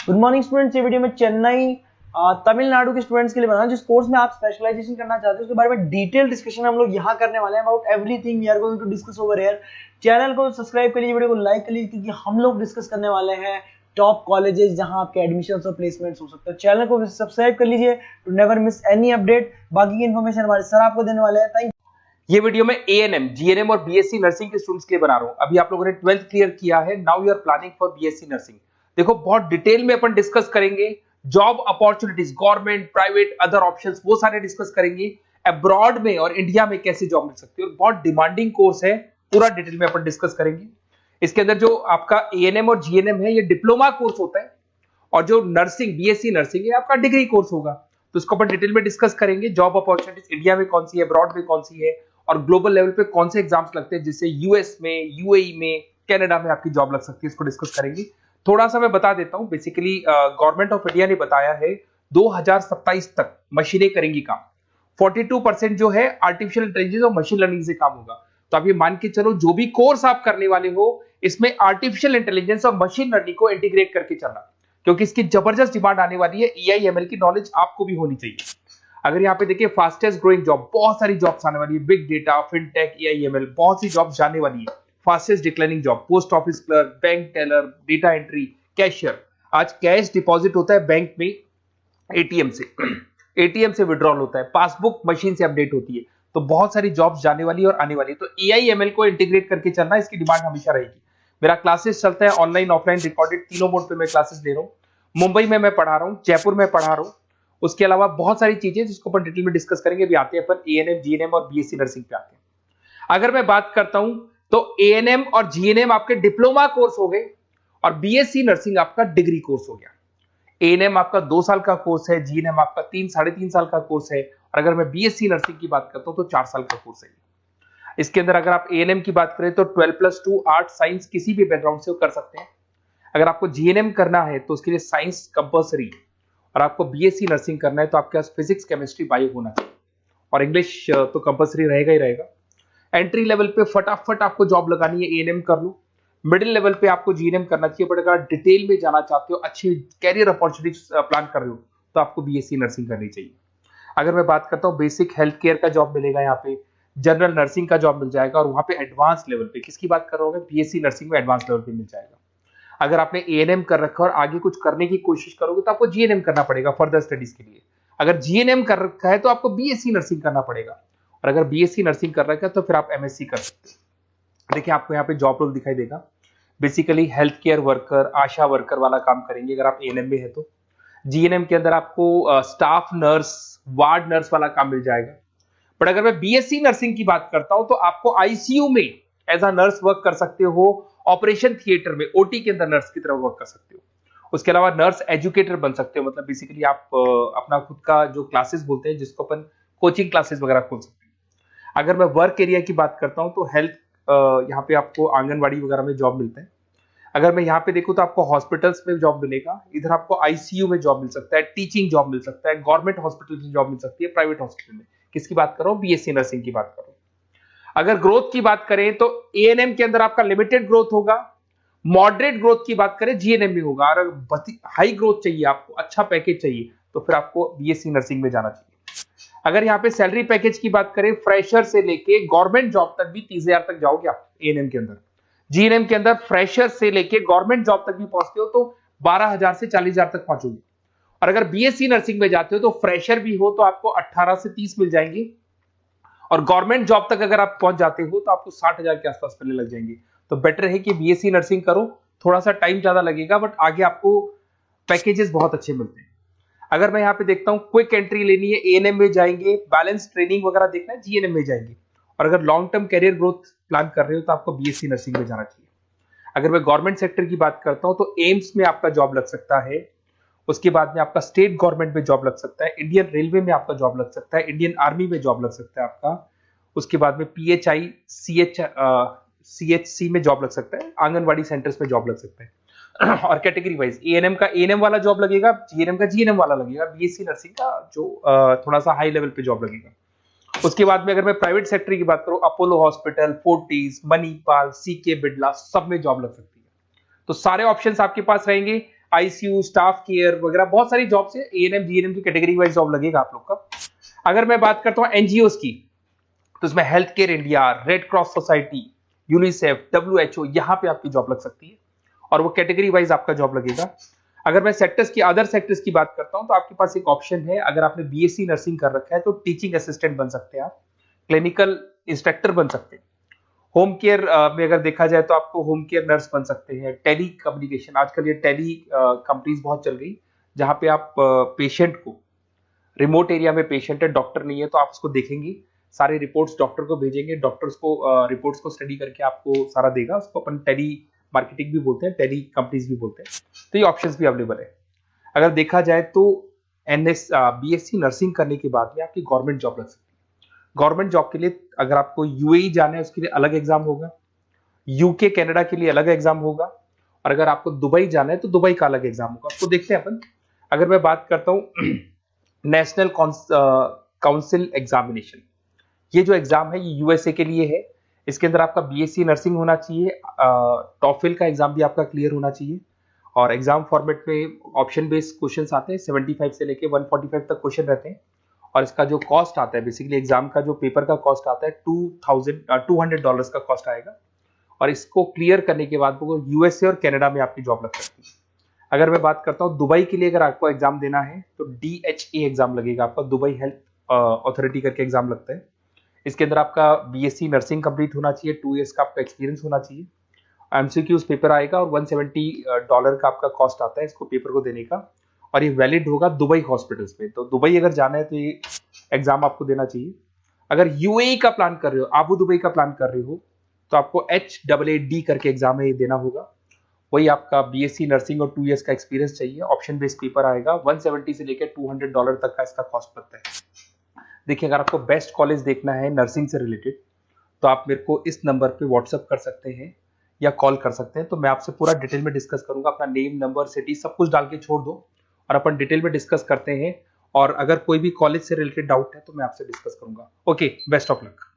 Good morning students, ये video में चेन्नई तमिलनाडु के स्टूडेंट्स के लिए बना, जिस कोर्स में आप स्पेशलाइजेशन करना चाहते हो उसके बारे में डिटेल डिस्कशन हम लोग यहाँ करने वाले हैं। About everything we are going to discuss over here. Channel को सब्सक्राइब कर लीजिए, वीडियो को लाइक कर लीजिए, क्योंकि हम लोग डिस्कस करने वाले हैं टॉप कॉलेजेस जहां आपके एडमिशंस और प्लेसमेंट्स हो सकते हैं। चैनल को सब्सक्राइब कर लीजिए to never miss any update. बाकी की इन्फॉर्मेशन हमारे सर आपको देने वाले हैं। Thank you. ये वीडियो में एएनएम, जीएनएम और बीएससी नर्सिंग के स्टूडेंट्स के लिए बना रहा हूं। अभी आप लोगों ने 12th क्लियर किया है, now you are planning for BSc nursing. देखो, बहुत डिटेल में अपन डिस्कस करेंगे job opportunities, government, private, other options, वो सारे डिस्कस करेंगे। अब्रॉड में और इंडिया में कैसे जॉब मिल सकती है, और बहुत डिमांडिंग कोर्स है, पूरा डिटेल में अपन डिस्कस करेंगे। इसके अंदर जो आपका एएनएम और जीएनएम है, ये डिप्लोमा कोर्स होता है, और जो नर्सिंग, बीएससी नर्सिंग है, आपका डिग्री कोर्स होगा। तो इसको अपन डिटेल में डिस्कस करेंगे। जॉब अपॉर्चुनिटीज इंडिया में कौन सी है, अब्रॉड में कौन सी है, और ग्लोबल लेवल पे कौन से एग्जाम्स लगते हैं, जिससे यूएस में, यूएई में, कनाडा में आपकी जॉब लग सकती है, इसको डिस्कस करेंगे। थोड़ा सा मैं बता देता हूं। बेसिकली गवर्नमेंट ऑफ इंडिया ने बताया है 2027 तक मशीनें करेंगी काम। 42% जो है आर्टिफिशियल इंटेलिजेंस और मशीन लर्निंग से काम होगा। तो आप ये मान के चलो, जो भी कोर्स आप करने वाले हो, इसमें आर्टिफिशियल इंटेलिजेंस और मशीन लर्निंग को इंटीग्रेट करके चलना, क्योंकि इसकी जबरदस्त डिमांड आने वाली है। एआई एमएल की नॉलेज आपको भी होनी चाहिए। अगर यहाँ पे देखिए, फास्टेस्ट ग्रोइंग जॉब, बहुत सारी जॉब्स आने वाली है। बिग डेटा, फिनटेक, एआईएमएल, बहुत सी जॉब्स जाने वाली है। Fastest declining job, post office clerk, bank teller, data entry, cashier. आज कैश डिपॉजिट होता है बैंक में एटीएम से, एटीएम से विड्रॉल होता है, पासबुक मशीन से अपडेट होती है। तो बहुत सारी जॉब्स जाने वाली है और आने वाली है। तो एआईएमएल को इंटीग्रेट करके चलना, इसकी डिमांड हमेशा रहेगी। मेरा क्लासेस चलता है ऑनलाइन, ऑफलाइन, रिकॉर्डेड, तीनों मोड पे मैं क्लासेस ले रहा हूँ। मुंबई में मैं पढ़ा रहा हूँ, जयपुर में पढ़ा रहा हूँ। उसके अलावा बहुत सारी चीजें जिसको अपन डिटेल में डिस्कस करेंगे। अभी आते हैं अपन एएनएम, जीएनएम और बीएससी नर्सिंग पे आते हैं। अगर मैं बात करता हूं तो एएनएम और जीएनएम आपके डिप्लोमा कोर्स हो गए, और बीएससी नर्सिंग आपका डिग्री कोर्स हो गया। एएनएम आपका 2 साल का कोर्स है, जीएनएम आपका 3-3.5 साल का कोर्स है, और अगर मैं बीएससी नर्सिंग की बात करता हूं तो 4 साल का कोर्स है। इसके अंदर अगर आप एएनएम की बात करें तो 12+2 आर्ट साइंस किसी भी बैकग्राउंड से कर सकते हैं। अगर आपको जीएनएम करना है तो उसके लिए साइंस कंपल्सरी, और आपको बीएससी नर्सिंग करना है तो आपके पास फिजिक्स, केमिस्ट्री, बायो होना चाहिए, और इंग्लिश तो कंपल्सरी रहेगा ही रहेगा। एंट्री लेवल पे फटाफट आपको जॉब लगानी है, एएनएम कर लो। मिडिल लेवल पे आपको जीएनएम करना चाहिए, बट अगर डिटेल में जाना चाहते हो, अच्छी कैरियर अपॉर्चुनिटीज प्लान कर रहे हो, तो आपको बीएससी नर्सिंग करनी चाहिए। अगर मैं बात करता हूँ, बेसिक हेल्थ केयर का जॉब मिलेगा यहाँ पे, जनरल नर्सिंग का जॉब मिल जाएगा, और वहां पे एडवांस लेवल पे, किसकी बात कर रहा हूँ, बीएससी नर्सिंग में एडवांस लेवल पे मिल जाएगा। अगर आपने एएनएम कर रखा है और आगे कुछ करने की कोशिश करोगे तो आपको जीएनएम करना पड़ेगा फर्दर स्टडीज के लिए। अगर जीएनएम कर रखा है तो आपको बीएससी नर्सिंग करना पड़ेगा, और अगर बीएससी नर्सिंग कर रखा है तो फिर आप एमएससी कर सकते हैं। देखिए, आपको यहाँ पे जॉब रोल दिखाई देगा। बेसिकली हेल्थ केयर वर्कर, आशा वर्कर वाला काम करेंगे अगर आप एएनएम में है तो। जीएनएम के अंदर आपको स्टाफ नर्स, वार्ड नर्स वाला काम मिल जाएगा। बट अगर मैं बीएससी नर्सिंग की बात करता हूं तो आपको आईसीयू में एज अ नर्स वर्क कर सकते हो, ऑपरेशन थिएटर में ओटी के अंदर नर्स की तरह वर्क कर सकते हो। उसके अलावा नर्स एजुकेटर बन सकते हो, मतलब बेसिकली आप अपना खुद का जो क्लासेस बोलते हैं, जिसको अपन कोचिंग क्लासेस वगैरह खोल सकते हैं। अगर मैं वर्क एरिया की बात करता हूं तो हेल्थ, यहाँ पे आपको आंगनवाड़ी वगैरह में जॉब मिलता है। अगर मैं यहाँ पे देखूं तो आपको हॉस्पिटल्स में जॉब मिलेगा, इधर आपको आईसीयू में जॉब मिल सकता है, टीचिंग जॉब मिल सकता है, गवर्नमेंट हॉस्पिटल में जॉब मिल सकती है, प्राइवेट हॉस्पिटल में। किसकी बात कर रहा हूँ, बीएससी नर्सिंग की बात कर रहा हूँ। अगर ग्रोथ की बात करें तो एएनएम के अंदर आपका लिमिटेड ग्रोथ होगा, मॉडरेट ग्रोथ की बात करें जीएनएम में होगा, और अगर हाई ग्रोथ चाहिए, आपको अच्छा पैकेज चाहिए, तो फिर आपको बीएससी नर्सिंग में जाना चाहिए। अगर यहाँ पे सैलरी पैकेज की बात करें, फ्रेशर से लेके गवर्नमेंट जॉब तक भी 30,000 तक जाओगे आप एएनएम के अंदर। जीएनएम के अंदर फ्रेशर से लेके गवर्नमेंट जॉब तक भी पहुंचते हो तो 12,000 से 40,000 तक पहुंचोगे। और अगर बीएससी नर्सिंग में जाते हो तो फ्रेशर भी हो तो आपको 18 से 30 मिल जाएंगे, और गवर्नमेंट जॉब तक अगर आप पहुंच जाते हो तो आपको 60,000 के आसपास मिलने लग जाएंगे। तो बेटर है कि बीएससी नर्सिंग करो, थोड़ा सा टाइम ज्यादा लगेगा, बट आगे आपको पैकेजेस बहुत अच्छे मिलते हैं। अगर मैं यहाँ पे देखता हूँ, क्विक एंट्री लेनी है, एएनएम में जाएंगे, बैलेंस ट्रेनिंग वगैरह देखना है, जीएनएम में जाएंगे। और अगर long term career growth plan कर रहे हो तो आपको बीएससी नर्सिंग में जाना चाहिए। अगर मैं गवर्नमेंट सेक्टर की बात करता हूँ तो एम्स में आपका जॉब लग सकता है, उसके बाद में आपका स्टेट गवर्नमेंट में जॉब लग सकता है, इंडियन रेलवे में आपका जॉब लग सकता है, इंडियन आर्मी में जॉब लग सकता है आपका। उसके बाद में पीएचआई, सीएचसी में जॉब लग सकता है, आंगनवाड़ी सेंटर्स में जॉब लग सकता है। और कैटेगरी वाइज एएनएम का एएनएम वाला जॉब लगेगा, जीएनएम का जीएनएम वाला लगेगा, बीएससी नर्सिंग का जो थोड़ा सा हाई लेवल पे जॉब लगेगा। उसके बाद में अगर मैं प्राइवेट सेक्टर की बात करूं, Apollo hospital, Fortis, Manipal, CK Birla, सब में जॉब लग सकती है। तो सारे ऑप्शंस आपके पास रहेंगे। आईसीयू, स्टाफ केयर वगैरह बहुत सारी जॉब्स है। एएनएम जीएनएम की कैटेगरी वाइज जॉब लगेगा आप लोग का। अगर मैं बात करता हूँ एनजीओ की, तो इसमें health care India, red cross society, UNICEF, WHO, यहाँ पे आपकी जॉब लग सकती है और वो कैटेगरी वाइज आपका जॉब लगेगा। अगर मैं सेक्टर्स की, अदर सेक्टर्स की बात करता हूं, तो आपके पास एक ऑप्शन है, अगर आपने बीएससी नर्सिंग कर रखा है तो टीचिंग असिस्टेंट बन सकते हैं आप, क्लिनिकल इंस्ट्रक्टर बन सकते हैं। होम केयर में अगर देखा जाए तो आपको होम केयर नर्स बन सकते हैं। टेली कम्युनिकेशन, आजकल ये टेली कंपनीज बहुत चल गई, जहां पे आप पेशेंट को, रिमोट एरिया में पेशेंट है, डॉक्टर नहीं है, तो आप उसको देखेंगे, सारे रिपोर्ट्स डॉक्टर को भेजेंगे, डॉक्टर्स को रिपोर्ट्स को स्टडी करके आपको सारा देगा। उसको अपन टेली मार्केटिंग भी बोलते हैं, टेली कंपनीज भी बोलते हैं। तो ये ऑप्शंस भी अवेलेबल है। अगर देखा जाए तो बीएससी नर्सिंग करने के बाद में आपकी गवर्नमेंट जॉब लग सकती है। गवर्नमेंट जॉब के लिए अगर आपको यूएई जाना है उसके लिए अलग एग्जाम होगा, यूके कनाडा के लिए अलग एग्जाम होगा, और अगर आपको दुबई जाना है तो दुबई का अलग एग्जाम होगा। तो देखते हैं अपन। अगर मैं बात करता हूं नेशनल काउंसिल एग्जामिनेशन, ये जो एग्जाम है ये यूएसए के लिए है। इसके अंदर आपका बीएससी नर्सिंग होना चाहिए, टॉफिल का एग्जाम भी आपका क्लियर होना चाहिए, और एग्जाम फॉर्मेट में ऑप्शन बेस्ड क्वेश्चंस आते हैं, 75 से लेके 145 तक क्वेश्चन रहते हैं। और इसका जो कॉस्ट आता है, बेसिकली एग्जाम का जो पेपर का कॉस्ट आता है $200 का कॉस्ट आएगा, और इसको क्लियर करने के बाद वो यूएसए और कनाडा में आपकी जॉब लग सकती है। अगर मैं बात करता हूँ दुबई के लिए, अगर आपको एग्जाम देना है तो DHA एग्जाम लगेगा आपका, दुबई हेल्थ अथॉरिटी करके एग्जाम लगता है। इसके अंदर आपका बीएससी नर्सिंग कंप्लीट होना चाहिए, 2 इयर्स का आपका एक्सपीरियंस होना चाहिए। एमसीक्यूज पेपर आएगा और $170 का आपका कॉस्ट आता है इसको पेपर को देने का, और ये वैलिड होगा दुबई हॉस्पिटल्स में। तो दुबई अगर जाना है तो ये एग्जाम आपको देना चाहिए। अगर यूएई का प्लान कर रहे हो, आबू दुबई का प्लान कर रहे हो, तो आपको HAAD करके एग्जाम है ये देना होगा। वही आपका बीएससी नर्सिंग और 2 इयर्स का एक्सपीरियंस चाहिए। ऑप्शन बेस्ड पेपर आएगा, 170 से लेकर $200 तक का इसका कॉस्ट लगता है। देखिए, अगर आपको बेस्ट कॉलेज देखना है नर्सिंग से रिलेटेड, तो आप मेरे को इस नंबर पे व्हाट्सअप कर सकते हैं या कॉल कर सकते हैं। तो मैं आपसे पूरा डिटेल में डिस्कस करूंगा। अपना नेम, नंबर, सिटी सब कुछ डाल के छोड़ दो और अपन डिटेल में डिस्कस करते हैं। और अगर कोई भी कॉलेज से रिलेटेड डाउट है तो मैं आपसे डिस्कस करूंगा। Okay, best of luck.